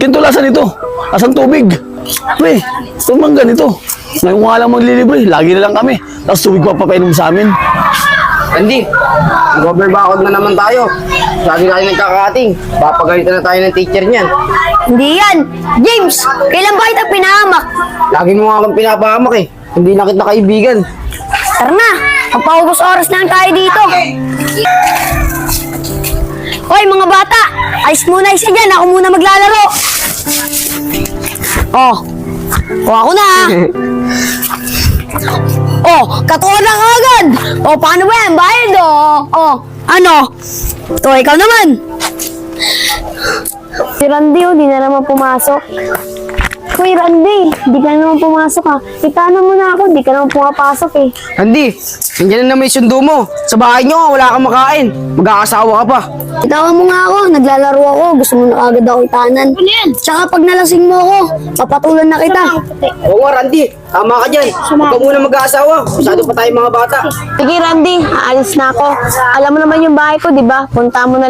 Kinto lasa nito. Asang tubig. Pre, ito mang ganito. Ngayon nga lang maglilibre. Lagi na lang kami. Tapos tubig pa papainom sa amin. Randy, mag-overbakod na naman tayo. Lagi tayo nagkakating. Papagalitan na tayo ng teacher niyan. Hindi yan! James! Kailan ba kita pinahamak? Lagi mo nga akong pinapahamak eh. Hindi na kita kaibigan. Tara na! Magpaubos oras na lang tayo dito! Hoy mga bata! Ayos muna isa dyan! Ako muna maglalaro! Oh! O ako na ha! Oh! Katuwa na agad! Oh! Paano ba yan? Bayad oh! Oh! Ano? Ito ikaw naman! Si Randy oh, di na naman pumasok. Hoy Randy, di ka naman pumasok ha. Itano mo na ako, di ka naman pumapasok eh. Randy, nandiyan na naman yung sundo mo. Sa bahay nyo, wala kang makain. Mag-aasawa ka pa. Itawan mo nga ako, naglalaro ako, gusto mo na agad ako itanan. Tsaka pag nalasing mo ako, papatulan na kita. Oo nga, Randy. Tama ka dyan. Huwag ka muna mag-aasawa. Masyado pa tayo mga bata. Sige Randy, aalis na ako. Alam mo naman yung bahay ko, di ba? Punta mo na